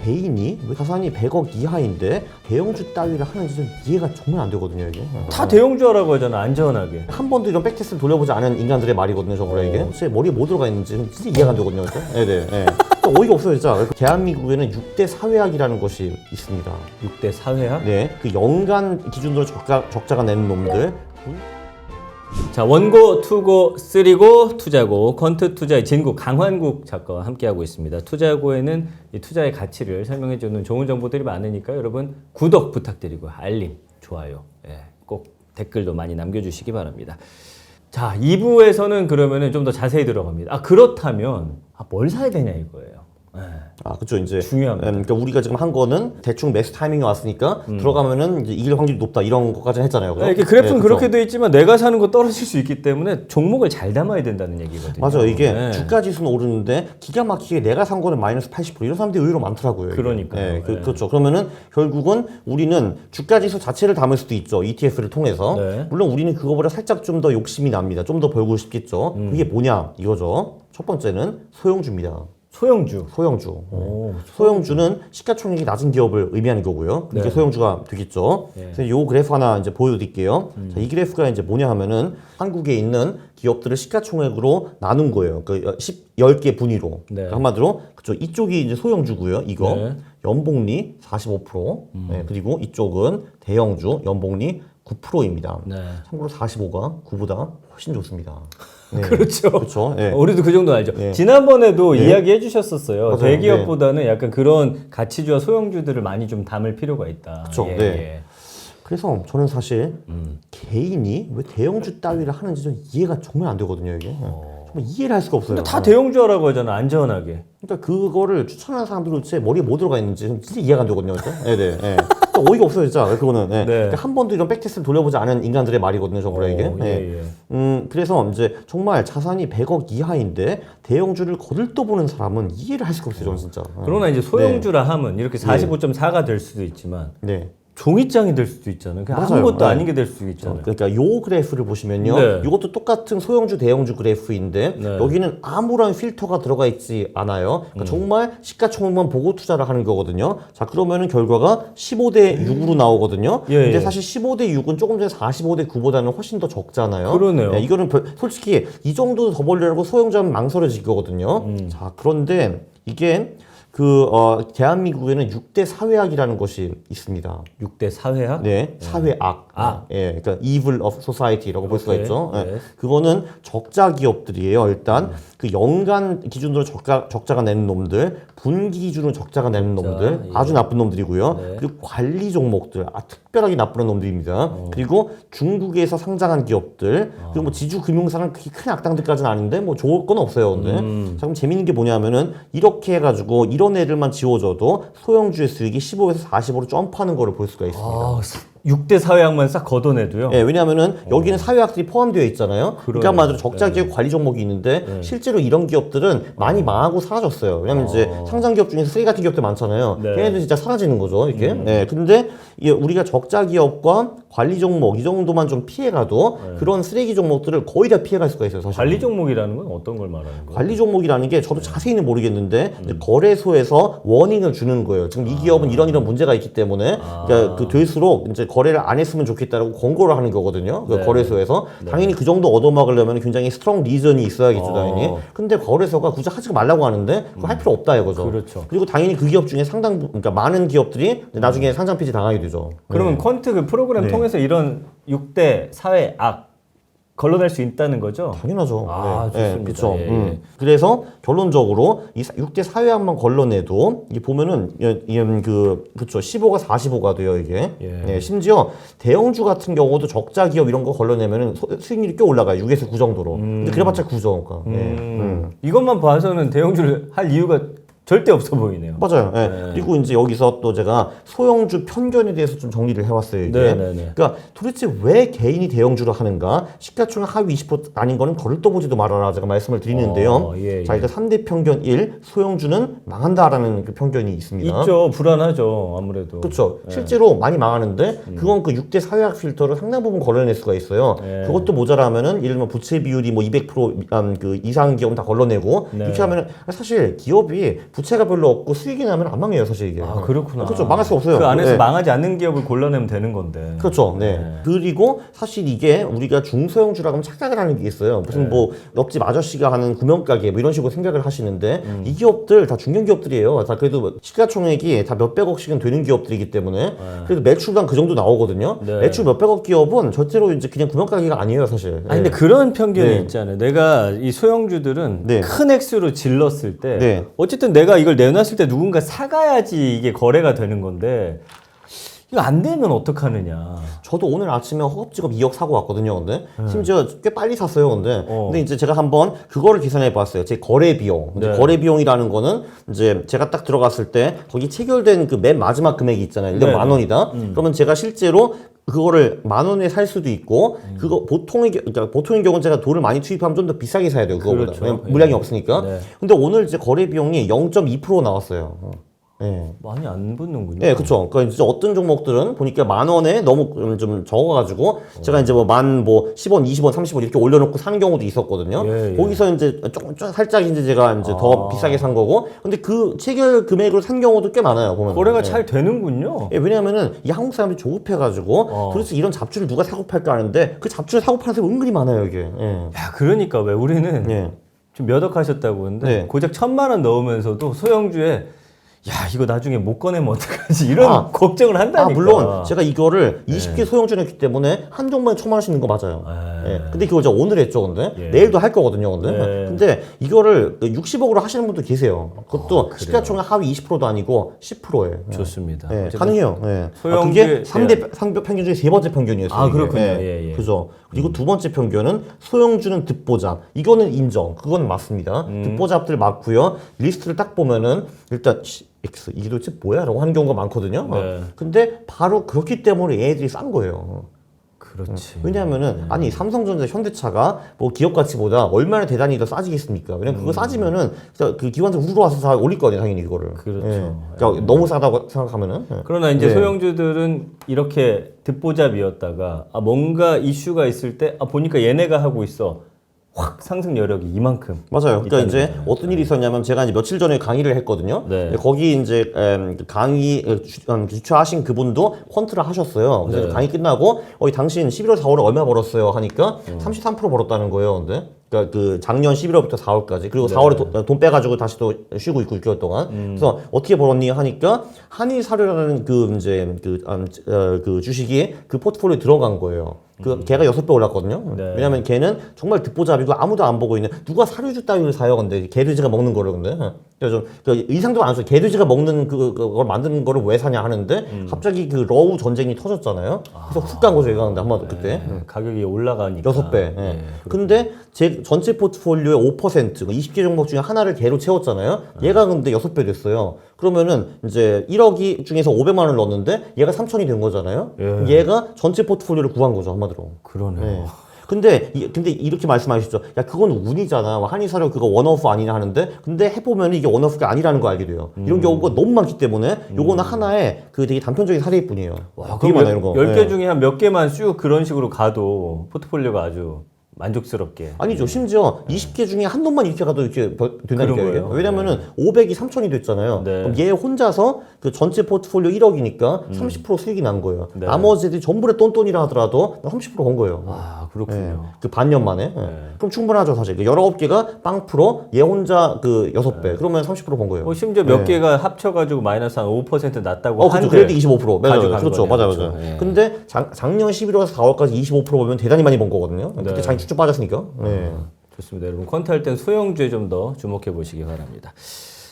개인이 왜 자산이 100억 이하인데 대형주 따위를 하는지 좀 이해가 정말 안 되거든요, 이게. 다 대형주라고 하잖아, 안전하게. 한 번도 이런 백테스트를 돌려보지 않은 인간들의 말이거든요, 정말 이게. 제 머리에 뭐 들어가 있는지 진짜 이해가 안 되거든요, 진짜. 네네. 네. 어이가 없어요, 진짜. 대한민국에는 6대 사회학이라는 것이 있습니다. 6대 사회학? 네, 그 연간 기준으로 적자가 내는 놈들. 자, 원고, 투고, 쓰리고, 투자고, 퀀트 투자의 진국 강환국 작가와 함께하고 있습니다. 투자고에는 이 투자의 가치를 설명해주는 좋은 정보들이 많으니까 여러분 구독 부탁드리고 알림, 좋아요, 꼭 댓글도 많이 남겨주시기 바랍니다. 자, 2부에서는 그러면은 좀 더 자세히 들어갑니다. 그렇다면 뭘 사야 되냐 이거예요. 그쵸, 이제. 중요합니다. 그러니까 우리가 지금 한 거는 대충 매수 타이밍이 왔으니까 들어가면은 이제 이길 확률이 높다 이런 것까지 했잖아요. 그죠? 이렇게 그래프는 그쵸? 그렇게 돼 있지만 내가 사는 거 떨어질 수 있기 때문에 종목을 잘 담아야 된다는 얘기거든요. 맞아요. 이게 주가 지수는 오르는데 기가 막히게 내가 산 거는 마이너스 80% 이런 사람들이 의외로 많더라고요. 이게. 그러니까요. 그렇죠. 그러면은 결국은 우리는 주가 지수 자체를 담을 수도 있죠. ETF를 통해서. 네. 물론 우리는 그거보다 살짝 좀 더 욕심이 납니다. 좀 더 벌고 싶겠죠. 그게 뭐냐 이거죠. 첫 번째는 소형주입니다. 소형주. 소형주는 시가총액이 낮은 기업을 의미하는 거고요. 이게 소형주가 되겠죠. 그래서 이 그래프 하나 이제 보여드릴게요. 자, 이 그래프가 이제 뭐냐 하면은 한국에 있는 기업들을 시가총액으로 나눈 거예요. 그 10개 분위로. 그러니까 한마디로 그쪽 이쪽이 이제 소형주고요. 이거 연복리 45%. 그리고 이쪽은 대형주 연복리 9%입니다. 참고로 45가 9보다 훨씬 좋습니다. 그렇죠. 그렇죠. 우리도 그 정도 알죠. 지난번에도 이야기해 주셨었어요. 맞아요. 대기업보다는 약간 그런 가치주와 소형주들을 많이 좀 담을 필요가 있다. 그렇죠. 그래서 저는 사실 개인이 왜 대형주 따위를 하는지 좀 이해가 정말 안 되거든요, 이게. 정말 이해를 할 수가 없어요. 근데 다 대형주라고 하잖아, 안전하게. 그러니까 그거를 추천하는 사람들은 제 머리에 뭐 들어가 있는지 진짜 이해가 안 되거든요, 진짜. 어이가 없어요, 진짜. 그거는. 그러니까 한 번도 이런 백테스트를 돌려보지 않은 인간들의 말이거든요, 정말 이게. 그래서 이제 정말 자산이 100억 이하인데 대형주를 거들떠보는 사람은 이해를 할 수가 없어요, 저는 진짜. 그러나 이제 소형주라 함은 이렇게 45.4가 될 수도 있지만 종이장이 될 수도 있잖아요. 그냥 아무것도 아닌 게 될 수도 있잖아요. 그러니까 요 그래프를 보시면요. 이것도 똑같은 소형주, 대형주 그래프인데 여기는 아무런 필터가 들어가 있지 않아요. 그러니까 정말 시가총액만 보고 투자를 하는 거거든요. 자, 그러면은 결과가 15대 6으로 나오거든요. 근데 사실 15대 6은 조금 전에 45대 9보다는 훨씬 더 적잖아요. 그러네요. 이거는 솔직히 이 정도 더 벌려고 소형주 하면 망설여질 거거든요. 자, 그런데 이게 대한민국에는 6대 사회학이라는 것이 있습니다. 6대 사회학? 네, 사회악. 그러니까 evil of society라고 볼 수가 있죠. 그거는 적자 기업들이에요. 일단 그 연간 기준으로 적자가 내는 놈들, 분기 기준으로 적자가 내는 놈들, 아주 나쁜 놈들이고요. 그리고 관리 종목들, 특별하게 나쁜 놈들입니다. 그리고 중국에서 상장한 기업들, 그리고 뭐 지주금융사는 그렇게 큰 악당들까지는 아닌데 뭐 좋을 건 없어요. 근데 자, 그럼 재밌는 게 뭐냐면은 이렇게 해가지고 이런 애들만 지워줘도 소형주의 수익이 15에서 40으로 점프하는 거를 볼 수가 있습니다. 6대 사회학만 싹 걷어내도요? 왜냐면은 여기는 사회학들이 포함되어 있잖아요. 그러니까 말로 적자 기업 관리 종목이 있는데 실제로 이런 기업들은 많이 망하고 사라졌어요. 왜냐면 이제 상장 기업 중에서 쓰레기 같은 기업들 많잖아요. 걔네들 진짜 사라지는 거죠, 이렇게. 근데 우리가 적자 기업과 관리 종목 이 정도만 좀 피해가도 그런 쓰레기 종목들을 거의 다 피해갈 수가 있어요, 사실. 관리 종목이라는 건 어떤 걸 말하는 거예요? 관리 종목이라는 게 저도 자세히는 모르겠는데 이제 거래소에서 워닝을 주는 거예요. 지금 이 기업은 이런 문제가 있기 때문에 그러니까 될수록 이제 거래를 안 했으면 좋겠다라고 권고를 하는 거거든요. 그 거래소에서 당연히 그 정도 얻어먹으려면 굉장히 스트롱 리전이 있어야겠죠, 당연히. 근데 거래소가 굳이 하지 말라고 하는데 그거 할 필요 없다 이거죠. 그렇죠. 그리고 당연히 그 기업 중에 그러니까 많은 기업들이 나중에 상장 폐지 당하게 되죠. 그러면 퀀트 그 프로그램 통해서 이런 6대 사회악 걸러낼 수 있다는 거죠? 당연하죠. 좋습니다. 그렇죠. 그래서 결론적으로 이 6대 사회학만 걸러내도 이게 보면은 그렇죠. 15가 45가 돼요, 이게. 심지어 대형주 같은 경우도 적자 기업 이런 거 걸러내면은 수익률이 꽤 올라가요. 6에서 9 정도로. 근데 그래봤자 9죠. 그러니까. 이것만 봐서는 대형주를 할 이유가 절대 없어 보이네요. 맞아요. 그리고 이제 여기서 또 제가 소형주 편견에 대해서 좀 정리를 해왔어요. 이게. 그러니까 도대체 왜 개인이 대형주를 하는가? 시가총액 하위 20% 아닌 거는 거들떠보지도 말아라. 제가 말씀을 드리는데요. 자, 일단 3대 편견 1, 소형주는 망한다라는 그 편견이 있습니다. 있죠. 불안하죠. 아무래도. 그렇죠. 실제로 많이 망하는데 그건 그 6대 사회학 필터를 상당 부분 걸러낼 수가 있어요. 그것도 모자라면은 예를 들면 부채 비율이 뭐 200% 그 이상 기업은 다 걸러내고 이렇게 하면은 사실 기업이 부채가 별로 없고 수익이 나면 안 망해요, 사실 이게. 아, 그렇구나. 그렇죠. 망할 수 없어요. 그 안에서 네. 망하지 않는 기업을 골라내면 되는 건데. 그렇죠. 네. 그리고 사실 이게 우리가 중소형주라고 하면 착각을 하는 게 있어요. 무슨 뭐 옆집 아저씨가 하는 구명가게 뭐 이런 식으로 생각을 하시는데 이 기업들 다 중견 기업들이에요. 다 그래도 시가총액이 다 몇백억씩은 되는 기업들이기 때문에 그래도 매출당 그 정도 나오거든요. 네. 매출 몇백억 기업은 절대로 이제 그냥 구명가게가 아니에요, 사실. 아니 근데 그런 편견이 네. 있잖아요. 내가 이 소형주들은 네. 큰 액수로 질렀을 때 네. 어쨌든 내가 이걸 내놨을 때 누군가 사가야지 이게 거래가 되는 건데 이거 안 되면 어떡하느냐. 저도 오늘 아침에 허겁지겁 2억 사고 왔거든요. 근데 심지어 꽤 빨리 샀어요. 근데 이제 제가 한번 그거를 계산해 봤어요. 제 거래 비용. 이제 네. 거래 비용이라는 거는 이제 제가 딱 들어갔을 때 거기 체결된 그 맨 마지막 금액이 있잖아요. 일단 네. 10,000원이다. 그러면 제가 실제로 그거를 10,000원에 살 수도 있고 그거 그러니까 보통의 경우는 제가 돈을 많이 투입하면 좀 더 비싸게 사야 돼요. 그거보다. 그렇죠. 왜냐면 물량이 없으니까. 네. 근데 오늘 이제 거래 비용이 0.2% 나왔어요. 예. 많이 안 붙는군요. 네, 그렇죠. 그러니까 진짜 어떤 종목들은 보니까 10,000원에 너무 좀 적어가지고 제가 이제 뭐 10원, 20원, 30원 이렇게 올려놓고 사는 경우도 있었거든요. 예, 예. 거기서 이제 조금 살짝 이제 제가 이제 더 비싸게 산 거고, 근데 그 체결 금액으로 산 경우도 꽤 많아요. 보면 거래가 잘 되는군요. 예, 왜냐하면은 이 한국 사람들이 조급해가지고 도대체 이런 잡주를 누가 사고 팔까 하는데 그 잡주를 사고 파는 사람이 은근히 많아요 이게. 예. 야, 그러니까 왜 우리는 예. 좀 몇 억 하셨다고 하는데 네. 고작 1,000만 원 넣으면서도 소형주에 야 이거 나중에 못 꺼내면 어떡하지 이런 걱정을 한다니까. 물론 제가 이거를 20개 소형주 냈기 때문에 한 종목에 1,000만 원씩 넣는 거 맞아요. 예. 근데 그걸 제가 오늘 했죠, 근데 내일도 할 거거든요, 근데. 근데 이거를 60억으로 하시는 분도 계세요. 그것도 시가총액 하위 20%도 아니고 10%예요. 좋습니다. 예, 어쨌든 가능해요. 예. 소형주에 그게 3대 상표 평균 중에 세 번째 평균이었어요. 아, 이게. 그렇군요. 예. 그죠. 그리고 두 번째 평균은 소형주는 듣보잡. 이거는 인정. 그건 맞습니다. 듣보잡들 맞고요. 리스트를 딱 보면은 일단 X 이게 도대체 뭐야? 라고 하는 경우가 많거든요. 네. 근데 바로 그렇기 때문에 얘네들이 싼 거예요. 그렇지. 왜냐하면은 아니 삼성전자, 현대차가 뭐 기업 가치보다 얼마나 대단히 더 싸지겠습니까? 왜냐면 그거 싸지면은 진짜 그 기관들 우르르 와서 다 올릴 거 아니에요, 당연히 그거를. 그렇죠. 그러니까 너무 싸다고 생각하면은. 그러나 이제 네. 소형주들은 이렇게 듣보잡이었다가 뭔가 이슈가 있을 때 보니까 얘네가 하고 있어. 확 상승 여력이 이만큼. 맞아요. 그러니까 있다는 이제 거잖아요. 어떤 일이 있었냐면 제가 이제 며칠 전에 강의를 했거든요. 네. 거기 이제 강의 주최하신 그분도 퀀트를 하셨어요. 그래서 네. 강의 끝나고 당신 11월, 4월에 얼마 벌었어요? 하니까 33% 벌었다는 거예요. 근데 그러니까 그 작년 11월부터 4월까지 그리고 4월에 돈 빼가지고 다시 또 쉬고 있고 6개월 동안. 그래서 어떻게 벌었니 하니까 한일사료라는 그 이제 그 주식이 그 포트폴리오에 들어간 거예요. 걔가 6배 올랐거든요. 네. 왜냐면 걔는 정말 듣보잡이고 아무도 안 보고 있는 누가 사료주 따위를 사요. 근데 개돼지가 먹는 거를 근데 그래서 그 이상도 안 써. 개돼지가 먹는 그걸 만드는 거를 왜 사냐 하는데 갑자기 그 러우 전쟁이 터졌잖아요. 그래서 훅 간 거죠. 얘가 근데 한마디로 그때. 가격이 올라가니까. 6배. 예. 근데 제 전체 포트폴리오의 5%, 20개 종목 중에 하나를 개로 채웠잖아요. 얘가 근데 6배 됐어요. 그러면은 이제 1억이 중에서 500만 원을 넣었는데 얘가 3천이 된 거잖아요. 얘가 전체 포트폴리오를 구한 거죠, 한마디로. 그러네요. 예. 근데 이렇게 말씀하시죠. 야, 그건 운이잖아. 한일사료 그거 원오프 아니냐 하는데, 근데 해보면 이게 원오프가 아니라는 걸 알게 돼요. 이런 경우가 너무 많기 때문에, 요거는 하나의 그 되게 단편적인 사례일 뿐이에요. 와, 되게 많아요, 이런 거. 10개 예. 중에 한 몇 개만 쭉 그런 식으로 가도 포트폴리오가 아주 만족스럽게. 아니죠. 심지어 20개 중에 한 놈만 이렇게 가도 이렇게 된다니까요. 그런 이게. 거예요. 왜냐면은 500이 3천이 됐잖아요. 네. 그럼 얘 혼자서 그 전체 포트폴리오 1억이니까 30% 수익이 난 거예요. 네. 나머지들이 전부 다 똔똔이라 하더라도 30%건 거예요. 아, 그렇군요. 그 반년 만에. 그럼 충분하죠, 사실. 19개가 빵 프로, 얘 혼자 그 6배. 그러면 30%번 거예요. 심지어 몇 개가 합쳐가지고 마이너스 한 5% 났다고 그렇죠. 한들 그래도 25%. 맞아요. 가져간 그렇죠. 거네요. 맞아요. 그렇죠. 맞아요. 예. 근데 작년 11월에서 4월까지 25% 보면 대단히 많이 번 거거든요. 그때 네. 장이 쭉쭉 빠졌으니까. 네. 좋습니다. 여러분 퀀트 할 땐 소형주에 좀 더 주목해 보시기 바랍니다.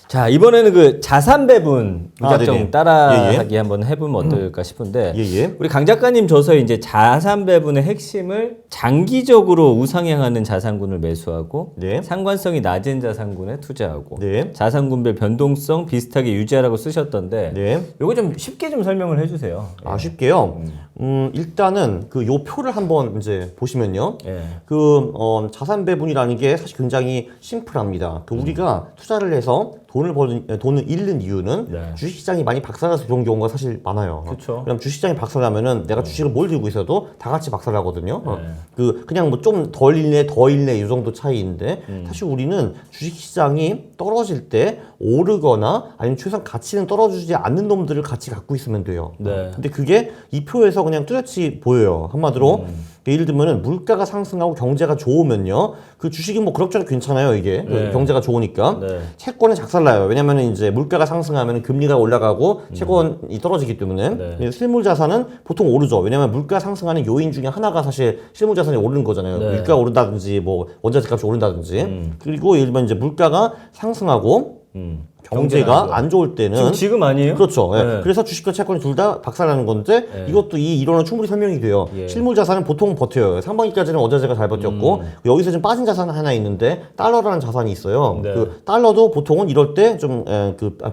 자, 이번에는 그 자산 배분 무작정 네네. 따라하기 한번 해보면 어떨까 싶은데 예. 우리 강 작가님 저서에 이제 자산 배분의 핵심을 장기적으로 우상향하는 자산군을 매수하고 네. 상관성이 낮은 자산군에 투자하고 네. 자산군별 변동성 비슷하게 유지하라고 쓰셨던데 네. 요거 좀 쉽게 좀 설명을 해주세요. 쉽게요. 일단은 그 요 표를 한번 이제 보시면요. 예. 그 자산 배분이라는 게 사실 굉장히 심플합니다. 그 우리가 투자를 해서 돈을 잃는 이유는 네. 주식시장이 많이 박살나서 그런 경우가 사실 많아요. 그쵸. 그럼 주식시장이 박살나면은 내가 주식을 뭘 들고 있어도 다 같이 박살나거든요. 네. 그냥 뭐 좀 덜 잃네, 더 잃네 이 정도 차이인데 사실 우리는 주식시장이 떨어질 때 오르거나 아니면 최소한 가치는 떨어지지 않는 놈들을 같이 갖고 있으면 돼요. 네. 근데 그게 이 표에서 그냥 뚜렷이 보여요. 한마디로 예를 들면은 물가가 상승하고 경제가 좋으면요, 그 주식이 뭐 그럭저럭 괜찮아요 이게 네. 경제가 좋으니까. 네. 채권은 작살나요. 왜냐면은 이제 물가가 상승하면 금리가 올라가고 채권이 떨어지기 때문에. 네. 실물 자산은 보통 오르죠. 왜냐면 물가 상승하는 요인 중에 하나가 사실 실물 자산이 오르는 거잖아요. 네. 물가가 오른다든지 뭐 원자재 값이 오른다든지. 그리고 예를 들면 이제 물가가 상승하고 경제가 안 좋을 때는 지금 아니에요? 그렇죠. 예. 네. 그래서 주식과 채권이 둘 다 박살나는 건데 이것도 이 이론은 충분히 설명이 돼요. 예. 실물 자산은 보통 버텨요. 상반기까지는 원자재가 잘 버텼고 여기서 좀 빠진 자산 하나 있는데 달러라는 자산이 있어요. 네. 그 달러도 보통은 이럴 때 좀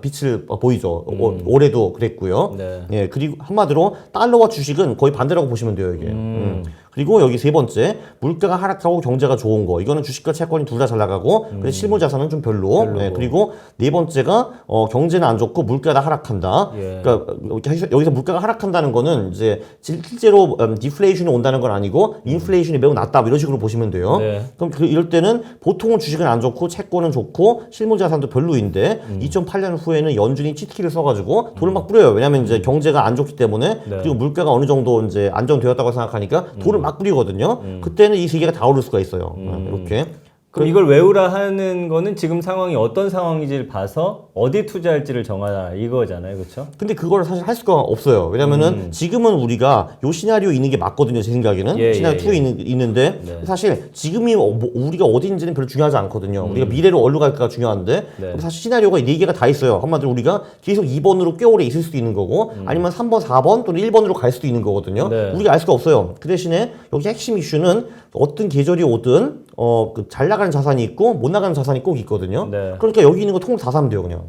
빛을 보이죠. 올해도 그랬고요. 네. 예. 그리고 한마디로 달러와 주식은 거의 반대라고 보시면 돼요, 이게. 그리고 여기 세 번째, 물가가 하락하고 경제가 좋은 거. 이거는 주식과 채권이 둘 다 잘 나가고, 그래서 실물 자산은 좀 별로. 예, 그리고 네 번째가, 경제는 안 좋고 물가가 하락한다. 예. 그러니까 여기서 물가가 하락한다는 거는 이제 실제로 디플레이션이 온다는 건 아니고, 인플레이션이 매우 낮다. 뭐 이런 식으로 보시면 돼요. 네. 그럼 이럴 때는 보통은 주식은 안 좋고, 채권은 좋고, 실물 자산도 별로인데, 2008년 후에는 연준이 치트키를 써가지고 돈을 막 뿌려요. 왜냐면 이제 경제가 안 좋기 때문에, 네. 그리고 물가가 어느 정도 이제 안정되었다고 생각하니까 돈을 막 뿌리거든요. 그때는 이 세 개가 다 오를 수가 있어요. 이렇게. 그럼 이걸 외우라 하는 거는 지금 상황이 어떤 상황인지를 봐서 어디 투자할지를 정하라 이거잖아요, 그렇죠? 근데 그걸 사실 할 수가 없어요. 왜냐면은 지금은 우리가 요 시나리오 있는 게 맞거든요, 제 생각에는. 예, 시나리오 2에 있는데 네. 사실 지금이 우리가 어디인지는 별로 중요하지 않거든요. 우리가 미래로 어디로 갈까가 중요한데 네. 사실 시나리오가 4개가 다 있어요. 한마디로 우리가 계속 2번으로 꽤 오래 있을 수도 있는 거고 아니면 3번, 4번 또는 1번으로 갈 수도 있는 거거든요. 네. 우리가 알 수가 없어요. 그 대신에 여기 핵심 이슈는 어떤 계절이 오든 잘 나가는 자산이 있고 못 나가는 자산이 꼭 있거든요. 네. 그러니까 여기 있는 거 통으로 다 사면 돼요, 그냥.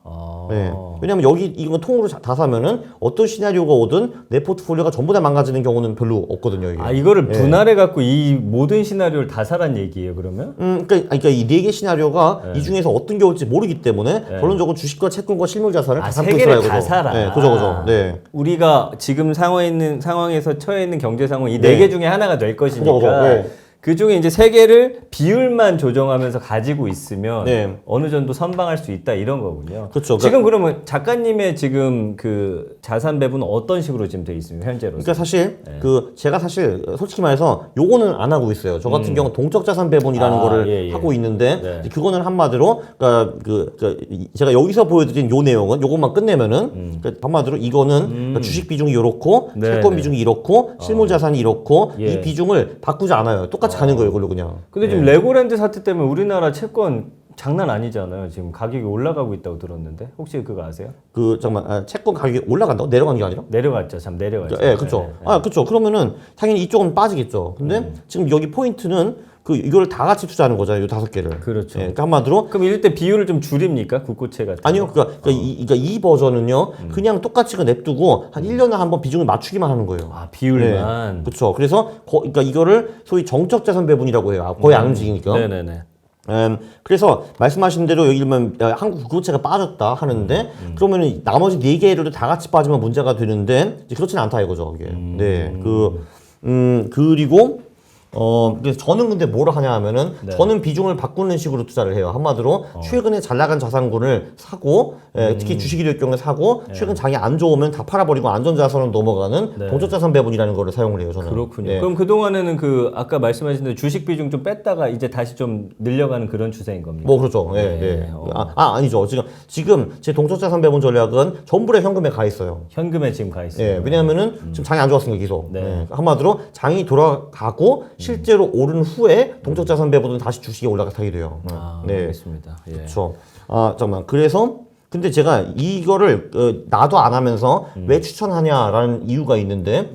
아. 네. 왜냐면 여기 이거 통으로 다 사면은 어떤 시나리오가 오든 내 포트폴리오가 전부 다 망가지는 경우는 별로 없거든요. 이게. 아, 이거를 분할해 갖고 이 모든 시나리오를 다 사란 얘기예요, 그러면? 그러니까 이 4개 시나리오가 이 중에서 어떤 게 올지 모르기 때문에 결론적으로 주식과 채권과 실물 자산을 다 삼고 세 있어야 개를 다 사라. 네, 그죠. 네. 우리가 지금 상황에서 처해 있는 경제 상황 이 네. 4개 중에 하나가 될 것이니까 그죠. 네. 그 중에 이제 3개를 비율만 조정하면서 가지고 있으면 네. 어느 정도 선방할 수 있다 이런 거군요. 그렇죠. 지금 그러면 작가님의 지금 그 자산 배분은 어떤 식으로 지금 돼 있습니까, 현재로? 그러니까 사실 제가 사실 솔직히 말해서 요거는 안 하고 있어요. 저 같은 경우 동적 자산 배분이라는 거를 예. 하고 있는데 네. 그거는 한마디로 제가 여기서 보여드린 요 내용은 요것만 끝내면은 그러니까 한마디로 이거는 그러니까 주식 비중이 이렇고 네, 채권 네. 비중이 이렇고 실물 자산이 이렇고 예. 이 비중을 바꾸지 않아요. 똑같이 가는 거예요, 이걸로 그냥. 근데 지금 레고랜드 사태 때문에 우리나라 채권 장난 아니잖아요. 지금 가격이 올라가고 있다고 들었는데 혹시 그거 아세요? 잠깐만 채권 가격이 올라간다고? 내려가는 게 아니라? 내려갔죠. 참 내려갔죠. 예, 그렇죠. 그렇죠. 그러면은 당연히 이쪽은 빠지겠죠. 근데 지금 여기 포인트는 이거를 다 같이 투자하는 거잖아요. 이 5개를. 그렇죠. 예, 그러니까 한마디로 그럼 이럴 때 비율을 좀 줄입니까? 국고채 같은 아니요. 그러니까 이 버전은요. 그냥 똑같이 냅두고 한 1년에 한 번 비중을 맞추기만 하는 거예요. 아, 비율만. 그렇죠. 그래서 그러니까 이거를 소위 정적 자산 배분이라고 해요. 거의 안 움직이니까. 네네네. 그래서 말씀하신 대로 예를 들면 한국 국고채가 빠졌다 하는데 그러면은 나머지 4개를 다 같이 빠지면 문제가 되는데 이제 그렇지는 않다 이거죠. 이게. 네. 그리고 그래서 저는 근데 뭘 하냐 하면은 저는 비중을 바꾸는 식으로 투자를 해요. 한마디로 최근에 잘 나간 자산군을 사고 특히 주식일 경우에 사고 최근 장이 안 좋으면 다 팔아버리고 안전자산으로 넘어가는 동적자산 배분이라는 거를 사용을 해요. 저는. 그렇군요. 네. 그럼 그동안에는 그 아까 말씀하신 대로 주식 비중 좀 뺐다가 이제 다시 좀 늘려가는 그런 추세인 겁니까? 뭐 그렇죠. 예. 아니죠. 지금 제 동적자산 배분 전략은 전부 다 현금에 가 있어요. 현금에 지금 가 있어요. 예, 왜냐하면은 지금 장이 안 좋았으니까 계속. 네. 예, 한마디로 장이 돌아가고 실제로 오른 후에 동적자산 배분은 다시 주식이 올라가게 돼요. 알겠습니다. 예. 그렇죠. 잠깐만. 그래서 근데 제가 이거를 나도 안 하면서 왜 추천하냐라는 이유가 있는데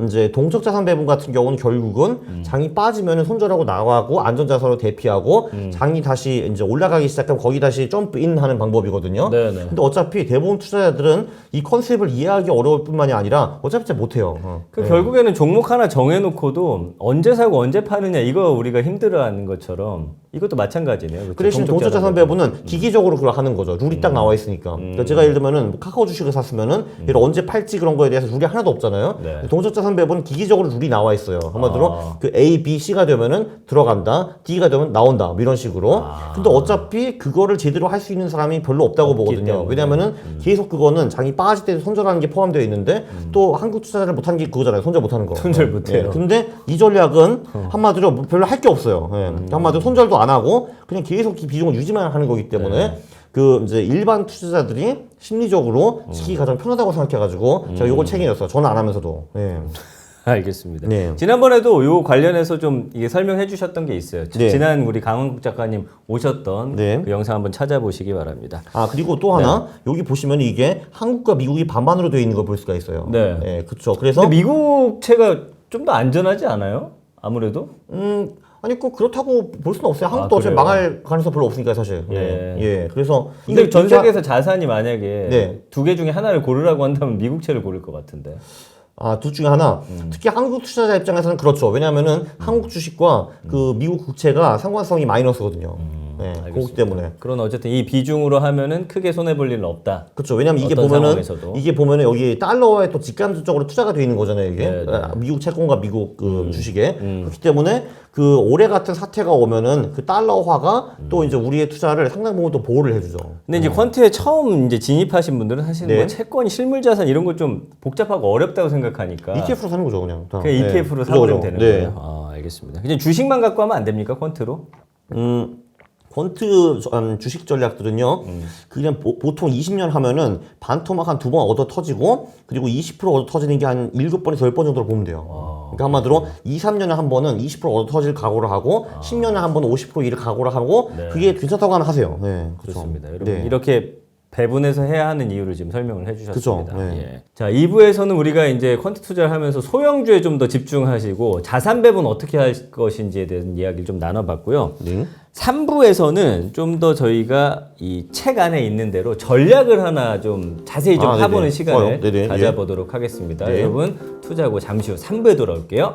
이제 동적자산 배분 같은 경우는 결국은 장이 빠지면 손절하고 나가고 안전자산으로 대피하고 장이 다시 이제 올라가기 시작하면 거기 다시 점프인 하는 방법이거든요. 네네. 근데 어차피 대부분 투자자들은 이 컨셉을 이해하기 어려울 뿐만이 아니라 어차피 잘 못해요. 그 결국에는 종목 하나 정해놓고도 언제 사고 언제 파느냐 이거 우리가 힘들어하는 것처럼 이것도 마찬가지네요. 그렇죠? 그 대신 동적자산 배분은 기기적으로 그걸 하는 거죠. 룰이 딱 나와 있으니까. 그러니까 제가 예를 들면은 뭐 카카오 주식을 샀으면은 얘를 언제 팔지 그런 거에 대해서 룰이 하나도 없잖아요. 네. 동적자산 배분은 기기적으로 룰이 나와 있어요. 한마디로 그 A, B, C가 되면은 들어간다, D가 되면 나온다, 뭐 이런 식으로. 근데 어차피 그거를 제대로 할 수 있는 사람이 별로 없다고 보거든요. 때문에. 왜냐면은 계속 그거는 장이 빠질 때 손절하는 게 포함되어 있는데 또 한국 투자자를 못하는 게 그거잖아요. 손절 못하는 거. 손절 못해요. 예. 근데 이 전략은 한마디로 뭐 별로 할 게 없어요. 예. 한마디로 손절도 안 하고 그냥 계속 이 비중을 유지만 하는 거기 때문에 그 이제 일반 투자자들이 심리적으로 지키기 가장 편하다고 생각해가지고 제가 이걸 책임졌어요. 저는 안 하면서도. 예. 알겠습니다. 네. 지난번에도 요 관련해서 좀 이게 설명해 주셨던 게 있어요. 네. 지난 우리 강원국 작가님 오셨던 네. 그 영상 한번 찾아보시기 바랍니다. 아 그리고 또 하나 여기 보시면 이게 한국과 미국이 반반으로 되어 있는 걸 볼 수가 있어요. 네. 예, 그렇죠. 그래서 근데 미국 채가 좀 더 안전하지 않아요? 아무래도? 아니 꼭 그렇다고 볼 수는 없어요. 한국도 어차피 그래요? 망할 가능성 별로 없으니까 사실. 예. 예. 그래서 근데 전 진짜- 세계에서 자산이 만약에 네. 두 개 중에 하나를 고르라고 한다면 미국 채를 고를 것 같은데. 아, 둘 중에 하나. 특히 한국 투자자 입장에서는 그렇죠. 왜냐하면은 한국 주식과 그 미국 국채가 상관성이 마이너스거든요. 네, 그렇기 때문에. 그런 어쨌든 이 비중으로 하면은 크게 손해 볼 일은 없다. 그렇죠. 왜냐면 이게 어떤 보면은 상황에서도. 이게 보면은 여기 달러에 또 직간접적으로 투자가 돼 있는 거잖아요. 이게 네, 네. 미국 채권과 미국 그 주식에 그렇기 때문에 그 올해 같은 사태가 오면은 그 달러화가 또 이제 우리의 투자를 상당 부분 또 보호를 해주죠. 근데 이제 퀀트에 처음 이제 진입하신 분들은 사실 네. 뭐 채권, 실물 자산 이런 거 좀 복잡하고 어렵다고 생각하니까 ETF로 사는 거죠, 그냥. 다. 그냥 ETF로 네. 사버리면 그죠, 되는 네. 거예요. 아, 알겠습니다. 그냥 주식만 갖고 하면 안 됩니까? 퀀트로? 퀀트 주식 전략들은요, 그냥 보통 20년 하면은 반토막 한 2번 얻어 터지고, 그리고 20% 얻어 터지는 게 한 7번에서 10번 정도로 보면 돼요. 그러니까 한마디로 2, 3년에 한 번은 20% 얻어 터질 각오를 하고, 10년에 한 번은 50% 일을 각오를 하고, 그게 괜찮다고 하면 하세요. 네, 그렇죠. 좋습니다. 여러분 네. 이렇게 배분해서 해야 하는 이유를 지금 설명을 해주셨습니다. 그쵸, 네. 예. 자, 2부에서는 우리가 이제 퀀트 투자를 하면서 소형주에 좀 더 집중하시고 자산 배분 어떻게 할 것인지에 대한 이야기를 좀 나눠봤고요. 네. 3부에서는 좀 더 저희가 이 책 안에 있는 대로 전략을 하나 좀 자세히 좀 아, 파보는 네네. 시간을 네네. 가져보도록 하겠습니다. 네. 여러분 투자고 잠시 후 3부에 돌아올게요.